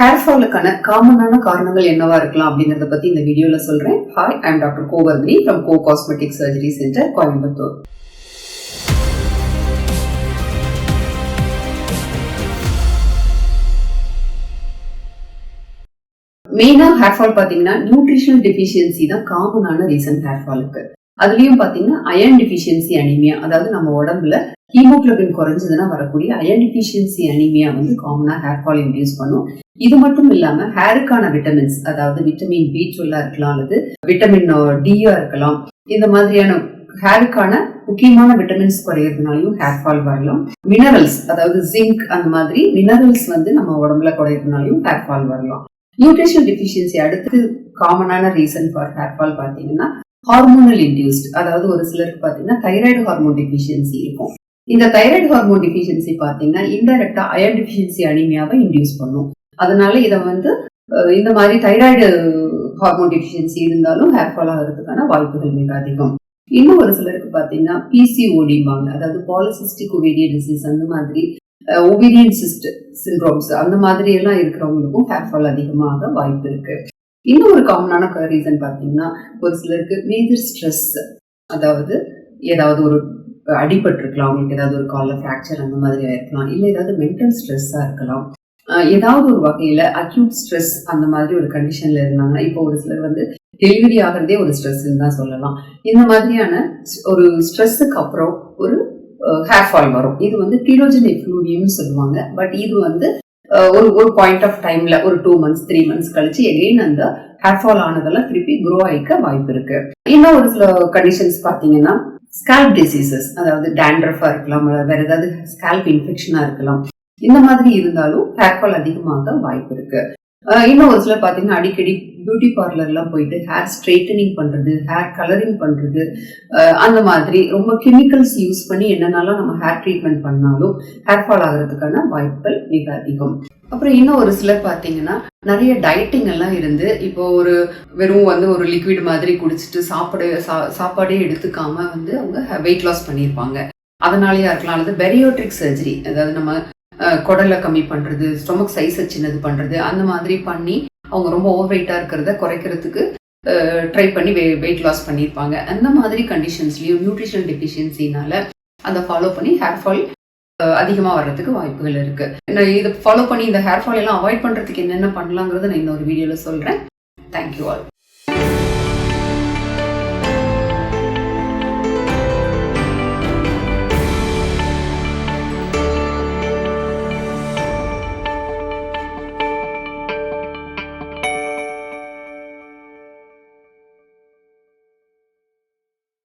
Hair ஃபாலுக்கான காமனான காரணங்கள் என்னவா இருக்கலாம் அப்படிங்கறத பத்தி இந்த வீடியோல சொல்றேன். Hi, I am doctor Govardhani from Go cosmetic surgery center, Coimbatore. மெயினா ஹேர் ஃபால் பாத்தீங்கன்னா நியூட்ரிஷனல் டெஃபிஷியன்சி தான் காமனான ரீசன் ஹேர் ஃபாலுக்கு. அதுலயும் பாத்தீங்கன்னா அயர்ன் டெஃபிஷியன்சி அனீமியா, அதாவது நம்ம உடம்புல ஹீமோகுளோபின் குறைஞ்சதுன்னா வரக்கூடிய அயர்ன் டெஃபிஷியன்சி அனீமியா வந்து காமனா ஹேர் ஃபால் இன்டியூஸ் பண்ணும். இது மட்டும் இல்லாம ஹேருக்கான விட்டமின்ஸ், அதாவது விட்டமின் B12 இருக்கலாம் அல்லது விட்டமின் D இருக்கலாம். இந்த மாதிரியான ஹேருக்கான முக்கியமான விட்டமின்ஸ் குறையிறதுனாலையும் ஹேர் ஃபால் வரலாம். மினரல்ஸ், அதாவது ஜிங்க், அந்த மாதிரி மினரல்ஸ் வந்து நம்ம உடம்புல குறையிறதுனாலையும் ஹேர் ஃபால் வரலாம். நியூட்ரிஷனல் டெஃபிஷியன்சி அடுத்து காமனான ரீசன் ஃபார் ஹேர் ஃபால் பாத்தீங்கன்னா ஹார்மோனல் இன்டியூஸ்ட், அதாவது ஒரு சிலருக்கு பாத்தீங்கன்னா தைராய்டு ஹார்மோன் டெஃபிஷியன்சி இருக்கும். இந்த தைராய்டு ஹார்மோன் டெஃபிஷியன்சி பாத்தீங்கன்னா இன்டைரக்டா அயர்ன் டெஃபிஷியன்சி அனீமியாவை இன்டியூஸ் பண்ணும். அதனால இதை வந்து இந்த மாதிரி தைராய்டு ஹார்மோன் டெஃபிஷியன்சி இருந்தாலும் ஹேர் ஃபால் ஆகிறதுக்கான வாய்ப்புகள் மிக அதிகம். இன்னும் ஒரு சிலருக்கு பாத்தீங்கன்னா PCOD-பாங்க, அதாவது பாலிசிஸ்டிக் ஒவேரியன் டிசீஸ், அந்த மாதிரி ஒவேரியன் சிஸ்ட் சிண்ட்ரோம்ஸ், அந்த மாதிரி எல்லாம் இருக்கிறவங்களுக்கும் ஹேர் ஃபால் அதிகமாக வாய்ப்பு இருக்கு. இன்னும் ஒரு காமனான ரீசன் பாத்தீங்கன்னா ஒரு சிலருக்கு மேஜர் ஸ்ட்ரெஸ், அதாவது ஏதாவது ஒரு அடிபட்டிருக்கலாம், அவங்களுக்கு ஏதாவது ஒரு கால்ல ஃப்ராக்சர் அந்த மாதிரி ஆயிருக்கலாம், இல்லை ஏதாவது மென்டல் ஸ்ட்ரெஸ்ஸா இருக்கலாம், ஏதாவது ஒரு வகையில அக்யூட் ஸ்ட்ரெஸ் அந்த மாதிரி ஒரு கண்டிஷன்ல இருந்தாங்கன்னா, இப்போ ஒரு சிலர் வந்து டெலிவரி ஆகிறதே ஒரு ஸ்ட்ரெஸ்ன்னு தான் சொல்லலாம். இந்த மாதிரியான ஒரு ஸ்ட்ரெஸ்ஸுக்கு அப்புறம் ஒரு ஹேர் ஃபால் வரும். இது வந்து டீலோஜன் எஃப்ளூவியம்னு சொல்லுவாங்க. பட் இது வந்து ஒரு பாயிண்ட் ஆஃப் டைம்ல ஒரு 2 months 3 months கழிச்சு எகைன் அந்த ஹேர் ஃபால் ஆனதெல்லாம் திருப்பி க்ரோ ஆயிக்க வாய்ப்பு இருக்கு. இன்னும் ஒரு சில கண்டிஷன்ஸ் பாத்தீங்கன்னா ஸ்கால்ப் டிசீசஸ், அதாவது டேண்ட்ரஃபா இருக்கலாம், வேற ஏதாவது ஸ்கால்ப் இன்ஃபெக்ஷனா இருக்கலாம். இந்த மாதிரி இருந்தாலும் ஹேர் ஃபால் அதிகமாக வாய்ப்பு இருக்கு. இன்னும் ஒரு சிலர் பாத்தீங்கன்னா அடிக்கடி பியூட்டி பார்லர் எல்லாம் போயிட்டு ஹேர் ஸ்ட்ரெயிட்டனிங் பண்றது, ஹேர் கலரிங் பண்றது, அந்த மாதிரி ரொம்ப கெமிக்கல்ஸ் யூஸ் பண்ணி என்னென்னலாம் நம்ம ஹேர் ட்ரீட்மெண்ட் பண்ணாலும் ஹேர் ஃபால் ஆகிறதுக்கான வாய்ப்புகள் மிக அதிகம். அப்புறம் இன்னும் ஒரு சிலர் பாத்தீங்கன்னா நிறைய டயட்டிங் எல்லாம் இருந்து இப்போ ஒரு வெறும் வந்து ஒரு லிக்விட் மாதிரி குடிச்சிட்டு சாப்பாடே எடுத்துக்காம வந்து அவங்க வெயிட் லாஸ் பண்ணியிருப்பாங்க. அதனாலயா இருக்கலாம். அல்லது பெரியோட்ரிக் சர்ஜரி, அதாவது நம்ம குடலை கம்மி பண்றது, ஸ்டொமக் சைஸை சின்னது பண்றது, அந்த மாதிரி பண்ணி அவங்க ரொம்ப ஓவர் வெயிட்டா இருக்கிறத குறைக்கிறதுக்கு ட்ரை பண்ணி வெயிட் லாஸ் பண்ணியிருப்பாங்க. அந்த மாதிரி கண்டிஷன்ஸ்லயும் நியூட்ரிஷனல் டெஃபிஷியன்சினால அதை ஃபாலோ பண்ணி ஹேர் ஃபால் அதிகமாக வர்றதுக்கு வாய்ப்புகள் இருக்கு. இதை ஃபாலோ பண்ணி இந்த ஹேர் ஃபால் எல்லாம் அவாய்ட் பண்றதுக்கு என்னென்ன பண்ணலாங்கிறத நான் இந்த ஒரு வீடியோல சொல்றேன். Thank you all.